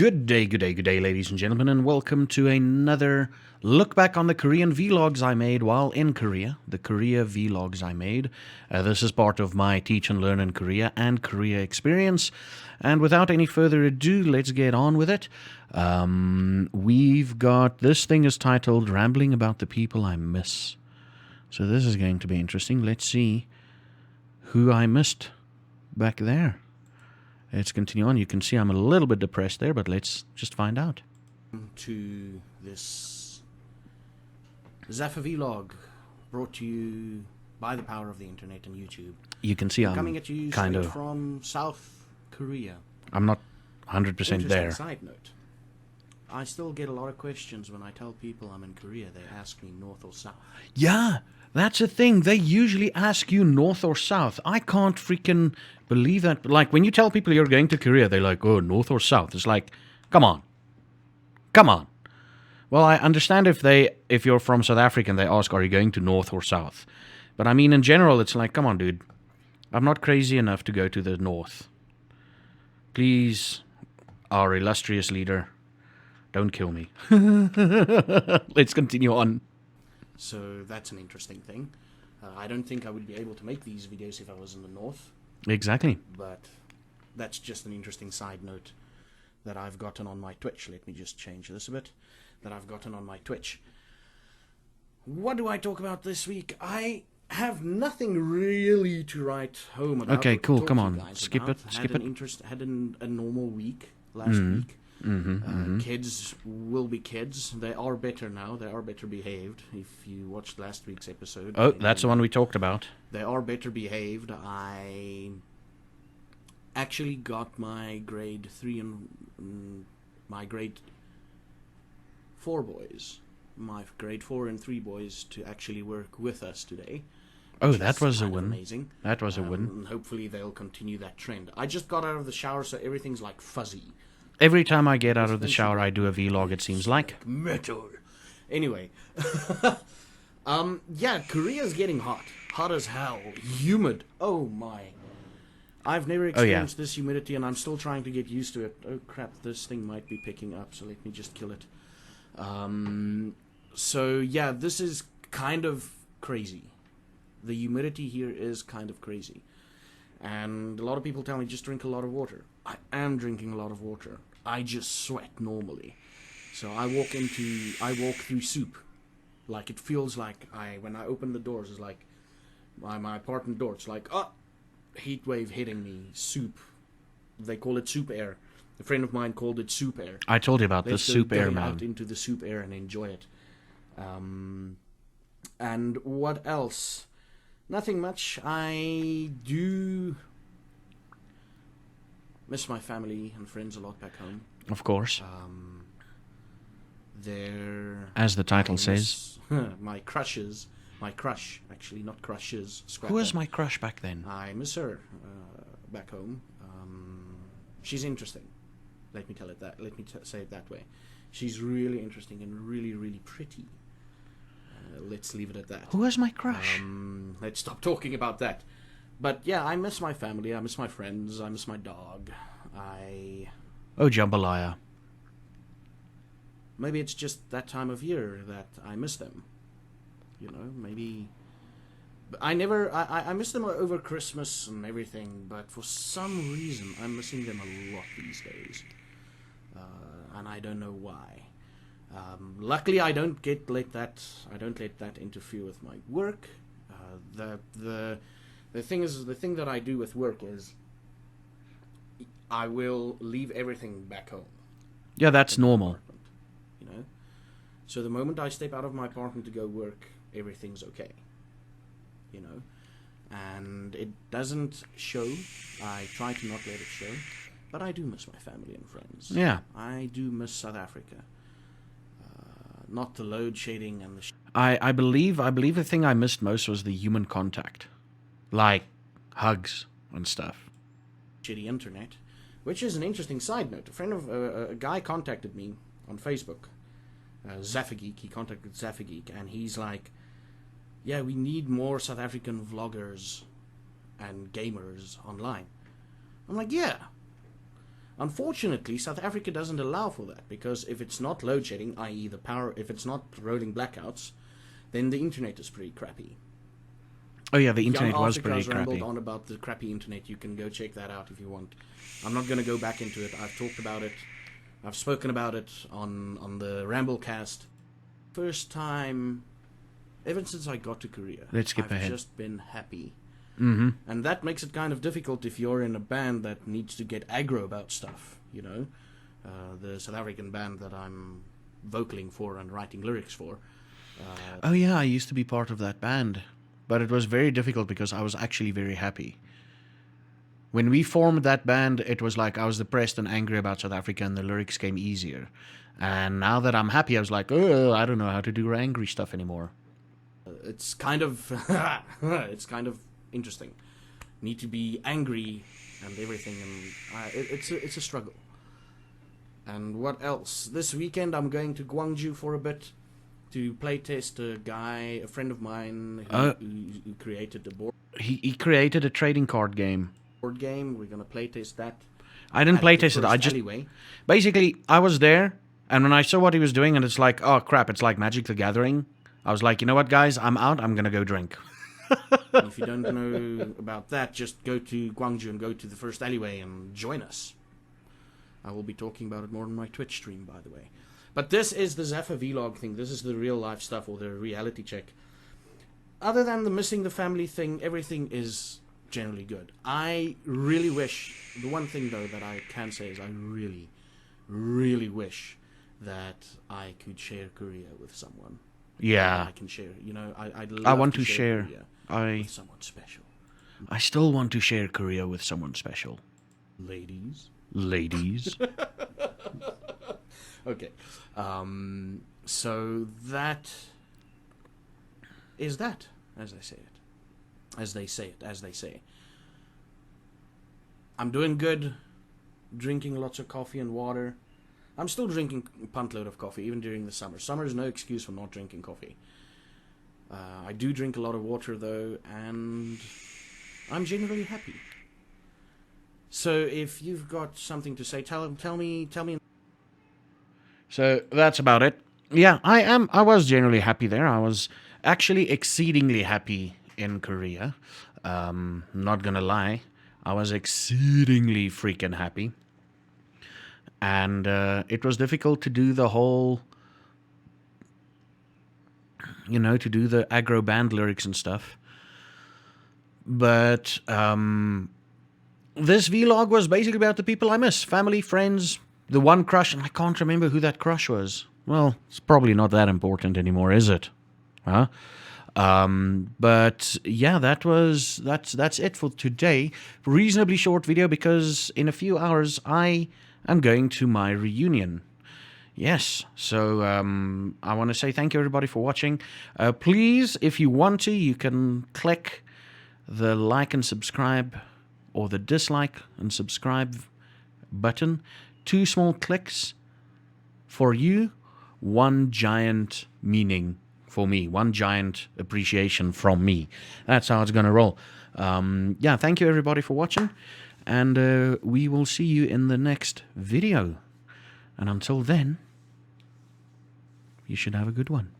Good day, ladies and gentlemen, and welcome to another look back on the Korean vlogs I made while in Korea. The Korea vlogs I made. This is part of my Teach and Learn in Korea and Korea experience. And without any further ado, let's get on with it. We've got, this thing is titled Rambling About the People I Miss. So this is going to be interesting. Let's see who I missed back there. Let's continue on. You can see I'm a little bit depressed there, but let's just find out. To this Zaffa vlog, brought to you by the power of the internet and YouTube. You can see I'm coming at you kind of from South Korea. I'm not 100% there. Side note: I still get a lot of questions when I tell people I'm in Korea. They ask me north or south. Yeah, that's a thing. They usually ask you north or south. I can't freaking believe that. Like, when you tell people you're going to Korea, they're like, oh, north or south. It's like, come on. Come on. Well, I understand if you're from South Africa and they ask, are you going to north or south? But I mean, in general, it's like, come on, dude. I'm not crazy enough to go to the north. Please, our illustrious leader, don't kill me. Let's continue on. So that's an interesting thing. I don't think I would be able to make these videos if I was in the north. Exactly. But that's just an interesting side note that I've gotten on my Twitch. Let me just change this a bit. That I've gotten on my Twitch. What do I talk about this week? I have nothing really to write home about. Okay, cool. Come on. Skip it. Skip it. Had a normal week last week. Kids will be kids. They are better now. They are better behaved. If you watched last week's episode. Oh, that's the one we talked about. They are better behaved. I actually got my grade 3 and my grade 4 boys. My grade 4 and 3 boys to actually work with us today. Oh, that was a win. Amazing. That was a win. And hopefully they'll continue that trend. I just got out of the shower, so everything's like fuzzy. Every time I get out of the shower, I do a vlog, it seems like. Metal. Anyway. Yeah, Korea's getting hot. Hot as hell. Humid. Oh, my. I've never experienced this humidity, and I'm still trying to get used to it. Oh, crap. This thing might be picking up, so let me just kill it. So, yeah, this is kind of crazy. The humidity here is kind of crazy. And a lot of people tell me, just drink a lot of water. I am drinking a lot of water. I just sweat normally. So I walk through soup. Like, it feels like when I open the doors, it's like my apartment door. It's like, heat wave hitting me. Soup. They call it soup air. A friend of mine called it soup air. I told you about this soup air, man. Out into the soup air and enjoy it. And what else? Nothing much. I do miss my family and friends a lot back home. Of course. As the title says. My crush, actually, not crushes. Who was my crush back then? I miss her back home. She's interesting. Let me tell it that. Let me say it that way. She's really interesting and really, really pretty. Let's leave it at that. Who was my crush? Let's stop talking about that. But yeah, I miss my family. I miss my friends. I miss my dog. Oh, jambalaya. Maybe it's just that time of year that I miss them. You know, maybe. I miss them over Christmas and everything, but for some reason I'm missing them a lot these days. And I don't know why. Luckily, I don't let that interfere with my work. The thing that I do with work is I will leave everything back home. Yeah, that's normal. You know, so the moment I step out of my apartment to go work, everything's okay. You know, and it doesn't show. I try to not let it show, but I do miss my family and friends. Yeah, I do miss South Africa. Not the load shedding and the. I believe the thing I missed most was the human contact, like hugs and stuff. Shitty internet, which is an interesting side note. A guy contacted me on Facebook, Zaffageek. He contacted Zaffageek, and he's like, "Yeah, we need more South African vloggers and gamers online." I'm like, "Yeah." Unfortunately, South Africa doesn't allow for that, because if it's not load shedding, i.e. the power, if it's not rolling blackouts, then the internet is pretty crappy. Oh yeah, the internet was pretty crappy. Rambled on about the crappy internet. You can go check that out if you want. I'm not going to go back into it. I've talked about it. I've spoken about it on the Ramblecast. First time ever since I got to Korea. Let's skip ahead. I've just been happy. Mm-hmm. And that makes it kind of difficult if you're in a band that needs to get aggro about stuff, you know. The South African band that I'm vocaling for and writing lyrics for. Oh yeah, I used to be part of that band. But it was very difficult because I was actually very happy. When we formed that band, it was like I was depressed and angry about South Africa, and the lyrics came easier. And now that I'm happy, I was like, oh, I don't know how to do angry stuff anymore. It's kind of interesting. Need to be angry and everything, and it's a struggle. And what else? This weekend I'm going to Gwangju for a bit to play test a friend of mine who created the board. He created a trading card game. Board game. We're gonna play test that. I didn't play test it. I just basically I was there, and when I saw what he was doing, and it's like, oh crap, it's like Magic the Gathering. I was like, you know what, guys, I'm out. I'm gonna go drink. If you don't know about that, just go to Gwangju and go to the first alleyway and join us. I will be talking about it more on my Twitch stream, by the way. But this is the Zaffa vlog thing. This is the real life stuff, or the reality check. Other than the missing the family thing, everything is generally good. I really wish, the one thing though that I can say is I really, really wish that I could share Korea with someone. Yeah. I can share, you know, I'd love I want to share Korea with someone special. I still want to share Korea with someone special. Ladies. Okay. So that is that, as I say it. As they say. I'm doing good, drinking lots of coffee and water. I'm still drinking a punt load of coffee, even during the summer. Summer is no excuse for not drinking coffee. I do drink a lot of water, though, and I'm generally happy. So if you've got something to say, tell me. So that's about it. Yeah, I was generally happy there. I was actually exceedingly happy in Korea. Not gonna lie, I was exceedingly freaking happy. And it was difficult to do the whole, to do the aggro band lyrics and stuff. But this vlog was basically about the people I miss. Family, friends, the one crush, and I can't remember who that crush was. Well, it's probably not that important anymore, is it? Huh? But yeah, that's it for today. Reasonably short video because in a few hours I am going to my reunion. Yes, so I want to say thank you everybody for watching. Please, if you want to, you can click the like and subscribe or the dislike and subscribe button. 2 small clicks for you, 1 giant meaning for me, 1 giant appreciation from me. That's how it's gonna roll. Yeah, thank you everybody for watching, and we will see you in the next video. And until then, you should have a good one.